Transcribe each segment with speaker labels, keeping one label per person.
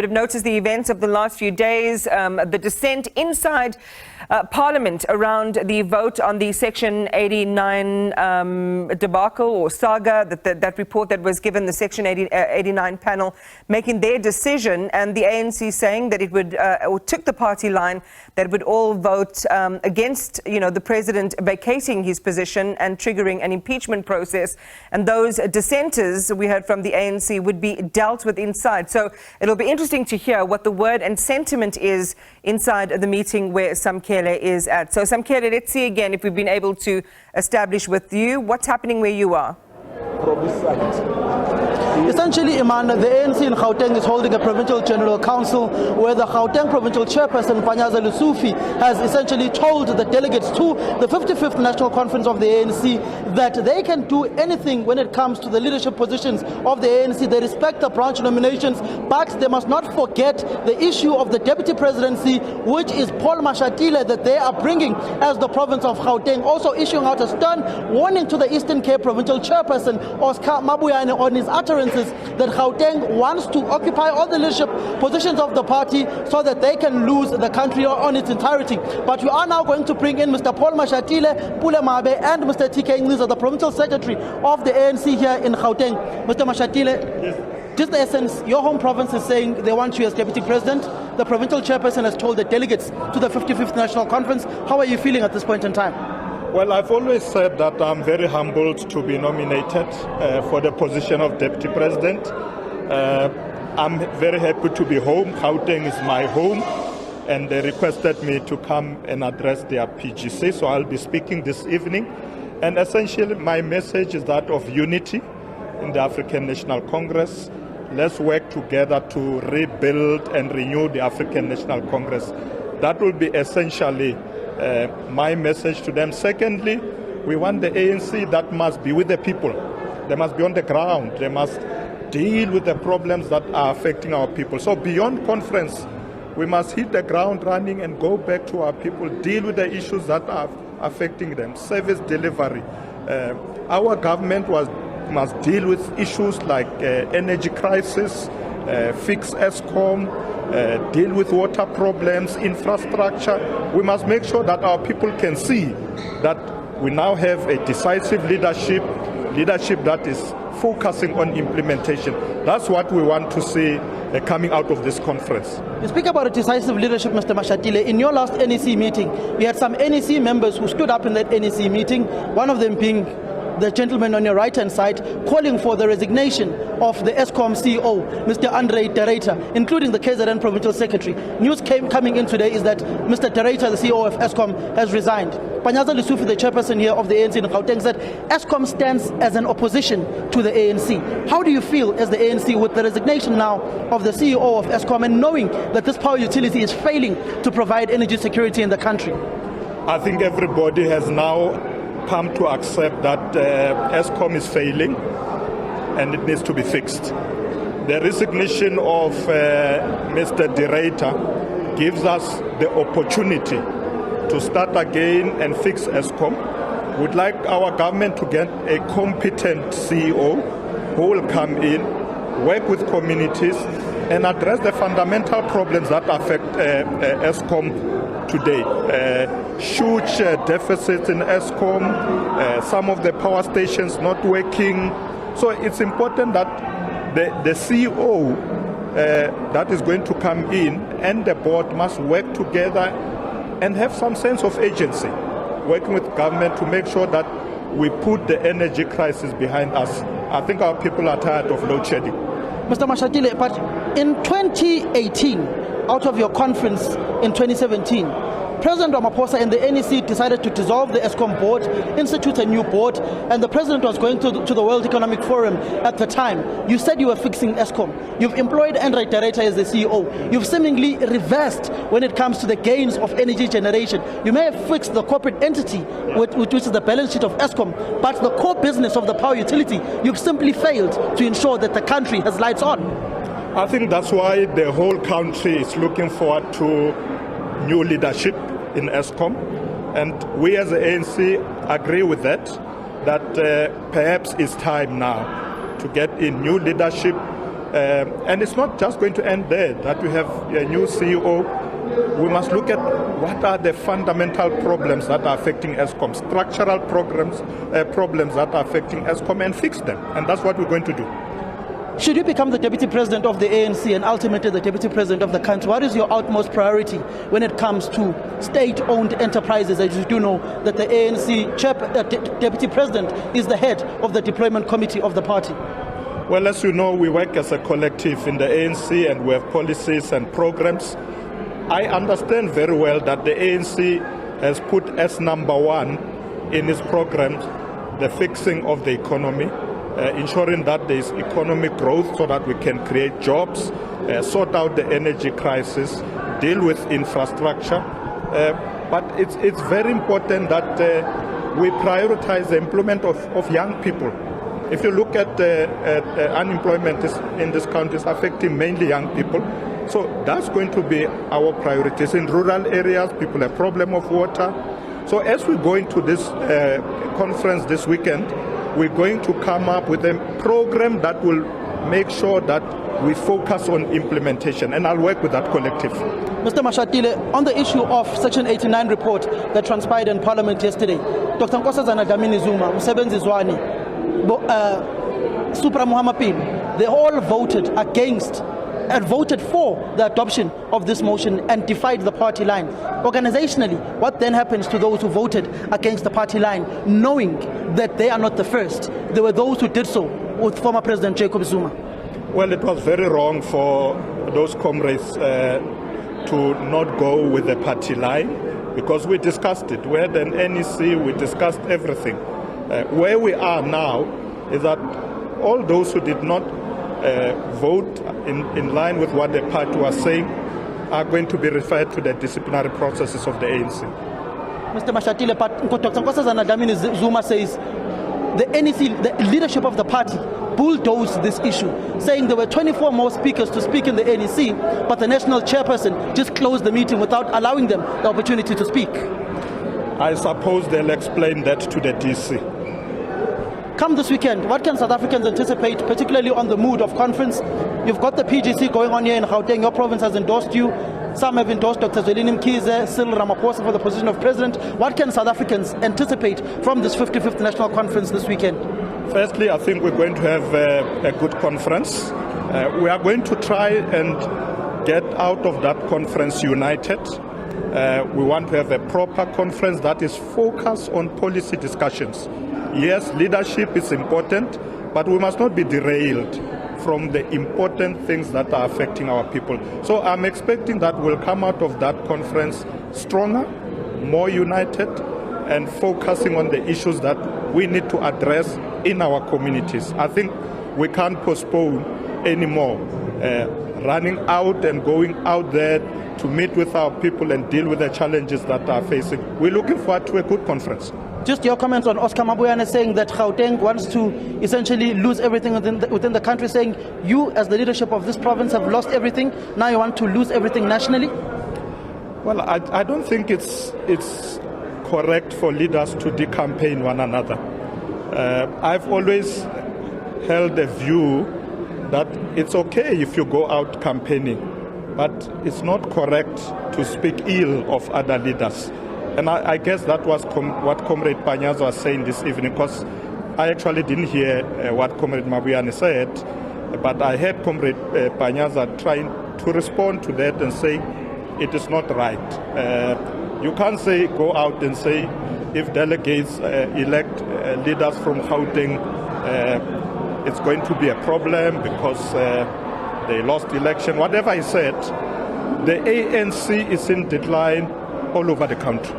Speaker 1: have noticed the events of the last few days, the dissent inside Parliament around the vote on the Section 89 debacle or saga, that report that was given the Section 89 panel making their decision, and the ANC saying that it would, or took the party line, that it would all vote against, the president vacating his position and triggering an impeachment process. And those dissenters, we heard from the ANC, would be dealt with inside. So it'll be interesting to hear what the word and sentiment is inside the meeting where Samkele is at. So Samkele, let's see again if we've been able to establish with you what's happening where you are.
Speaker 2: Essentially, Iman, the ANC in Gauteng is holding a provincial general council where the Gauteng provincial chairperson, Panyaza Lesufi, has essentially told the delegates to the 55th National Conference of the ANC that they can do anything when it comes to the leadership positions of the ANC. They respect the branch nominations, but they must not forget the issue of the deputy presidency, which is Paul Mashatile, that they are bringing as the province of Gauteng, also issuing out a stern warning to the Eastern Cape provincial chairperson, Oscar Mabuyane, on his utterances that Gauteng wants to occupy all the leadership positions of the party so that they can lose the country on its entirety. But we are now going to bring in Mr. Paul Mashatile, Pule Mabe, and Mr. TK Ngiza, the provincial secretary of the ANC here in Gauteng. Mr. Mashatile, yes. Just the essence, your home province is saying they want you as deputy president. The provincial chairperson has told the delegates to the 55th National Conference. How are you feeling at this point in time?
Speaker 3: Well, I've always said that I'm very humbled to be nominated for the position of Deputy President. I'm very happy to be home. Gauteng is my home, and they requested me to come and address their PGC, so I'll be speaking this evening. And essentially, my message is that of unity in the African National Congress. Let's work together to rebuild and renew the African National Congress. That will be essentially my message to them. Secondly, we want the ANC that must be with the people. They must be on the ground. They must deal with the problems that are affecting our people. So beyond conference, we must hit the ground running and go back to our people, deal with the issues that are affecting them. Service delivery. Our government must deal with issues like energy crisis, fix Eskom, deal with water problems, infrastructure. We must make sure that our people can see that we now have a decisive leadership that is focusing on implementation. That's what we want to see coming out of this conference.
Speaker 2: You speak about a decisive leadership, Mr. Mashatile. In your last NEC meeting, we had some NEC members who stood up in that NEC meeting, one of them being the gentleman on your right-hand side, calling for the resignation of the Eskom CEO, Mr. Andre Tereta, including the KZN Provincial Secretary. News coming in today is that Mr. Tereta, the CEO of Eskom, has resigned. Panyaza Lesufi, the chairperson here of the ANC in Gauteng, said Eskom stands as an opposition to the ANC. How do you feel as the ANC with the resignation now of the CEO of Eskom and knowing that this power utility is failing to provide energy security in the country?
Speaker 3: I think everybody has now come to accept that Eskom is failing and it needs to be fixed. The resignation of Mr. Tereta gives us the opportunity to start again and fix Eskom. We'd like our government to get a competent CEO who will come in, work with communities and address the fundamental problems that affect Eskom today. Huge deficits in Eskom, some of the power stations not working. So it's important that the CEO that is going to come in and the board must work together and have some sense of agency, working with government to make sure that we put the energy crisis behind us. I think our people are tired of load shedding.
Speaker 2: Mr. Mashatile, but in 2018, out of your conference in 2017, President Ramaphosa and the NEC decided to dissolve the Eskom board, institute a new board, and the president was going to the World Economic Forum at the time. You said you were fixing Eskom. You've employed Andre Tereta as the CEO. You've seemingly reversed when it comes to the gains of energy generation. You may have fixed the corporate entity, which is the balance sheet of Eskom, but the core business of the power utility, you've simply failed to ensure that the country has lights on.
Speaker 3: I think that's why the whole country is looking forward to new leadership in Eskom, and we as the ANC agree with that perhaps it's time now to get in new leadership And it's not just going to end there, that we have a new CEO. We must look at what are the fundamental problems that are affecting Eskom, structural problems that are affecting Eskom, and fix them. And that's what we're going to do.
Speaker 2: Should you become the deputy president of the ANC and ultimately the deputy president of the country, what is your utmost priority when it comes to state-owned enterprises? As you do know that the ANC deputy president is the head of the deployment committee of the party.
Speaker 3: Well, as you know, we work as a collective in the ANC and we have policies and programs. I understand very well that the ANC has put as number one in its program the fixing of the economy, ensuring that there is economic growth so that we can create jobs, sort out the energy crisis, deal with infrastructure. But it's very important that we prioritize the employment of young people. If you look at unemployment in this country, it's affecting mainly young people. So that's going to be our priorities. In rural areas, people have problem of water. So as we go into this conference this weekend, we're going to come up with a program that will make sure that we focus on implementation, and I'll work with that collective.
Speaker 2: Mr. Mashatile, on the issue of Section 89 report that transpired in Parliament yesterday, Dr. Nkosazana Dlamini-Zuma, Msebenzi Zwane, Supra Muhammapin, they all voted against and voted for the adoption of this motion and defied the party line. Organizationally, what then happens to those who voted against the party line, knowing that they are not the first? There were those who did so with former President Jacob Zuma.
Speaker 3: Well, it was very wrong for those comrades to not go with the party line, because we discussed it. We had an NEC, we discussed everything. Where we are now is that all those who did not vote in line with what the party was saying are going to be referred to the disciplinary processes of the ANC.
Speaker 2: Mr. Mashatile, but Dr. Nkosazana Dlamini-Zuma says the NEC, the leadership of the party, bulldozed this issue, saying there were 24 more speakers to speak in the NEC, but the national chairperson just closed the meeting without allowing them the opportunity to speak.
Speaker 3: I suppose they'll explain that to the DC.
Speaker 2: Come this weekend, what can South Africans anticipate, particularly on the mood of conference? You've got the PGC going on here in Gauteng. Your province has endorsed you. Some have endorsed Dr. Zwelini Mkhize, Cyril Ramaphosa for the position of president. What can South Africans anticipate from this 55th National Conference this weekend?
Speaker 3: Firstly, I think we're going to have a good conference. We are going to try and get out of that conference united. We want to have a proper conference that is focused on policy discussions. Yes, leadership is important, but we must not be derailed from the important things that are affecting our people. So I'm expecting that we'll come out of that conference stronger, more united, and focusing on the issues that we need to address in our communities. I think we can't postpone anymore running out and going out there to meet with our people and deal with the challenges that are facing. We're looking forward to a good conference.
Speaker 2: Just your comments on Oscar Mabuyane saying that Gauteng wants to essentially lose everything within the country, saying you as the leadership of this province have lost everything, now you want to lose everything nationally?
Speaker 3: Well, I don't think it's correct for leaders to decampaign one another. I've always held a view that it's okay if you go out campaigning, but it's not correct to speak ill of other leaders. And I guess that was what Comrade Panyaza was saying this evening, because I actually didn't hear what Comrade Mabuyane said, but I heard Comrade Panyaza trying to respond to that and say it is not right. You can't say, go out and say, if delegates elect leaders from Gauteng, it's going to be a problem because they lost election. Whatever I said, the ANC is in decline all over the country,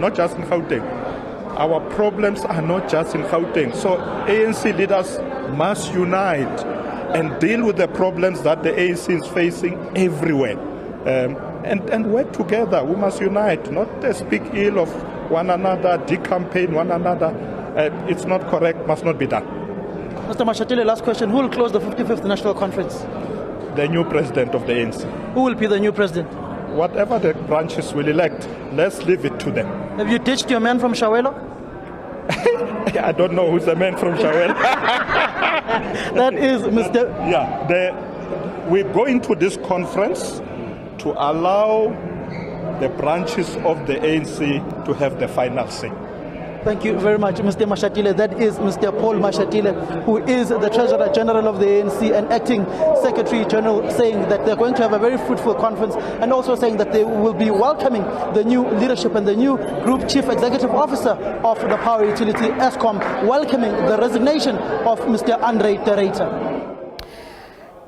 Speaker 3: not just in Gauteng. Our problems are not just in Gauteng. So ANC leaders must unite and deal with the problems that the ANC is facing everywhere. And work together. We must unite, not speak ill of one another, decampaign one another. It's not correct, must not be done.
Speaker 2: Mr. Mashatile, last question. Who will close the 55th National Conference?
Speaker 3: The new president of the ANC.
Speaker 2: Who will be the new president?
Speaker 3: Whatever the branches will elect, let's leave it to them.
Speaker 2: Have you ditched your man from Shawelo?
Speaker 3: I don't know who's the man from Shawelo.
Speaker 2: That is Mr.
Speaker 3: We go into this conference to allow the branches of the ANC to have the final say.
Speaker 2: Thank you very much, Mr. Mashatile. That is Mr. Paul Mashatile, who is the Treasurer General of the ANC and Acting Secretary General, saying that they're going to have a very fruitful conference, and also saying that they will be welcoming the new leadership and the new Group Chief Executive Officer of the Power Utility, Eskom, welcoming the resignation of Mr. Andre Terreita.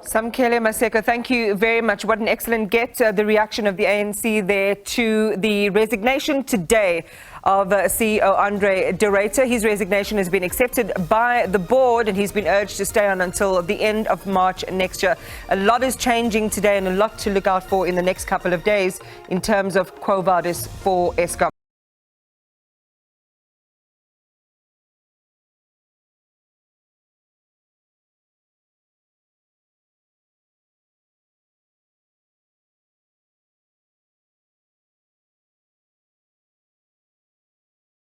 Speaker 1: Samkele Maseko, thank you very much. What an excellent get, the reaction of the ANC there to the resignation today of CEO Andre Terreita. His resignation has been accepted by the board and he's been urged to stay on until the end of March next year. A lot is changing today and a lot to look out for in the next couple of days in terms of Quo Vadis for Eskom.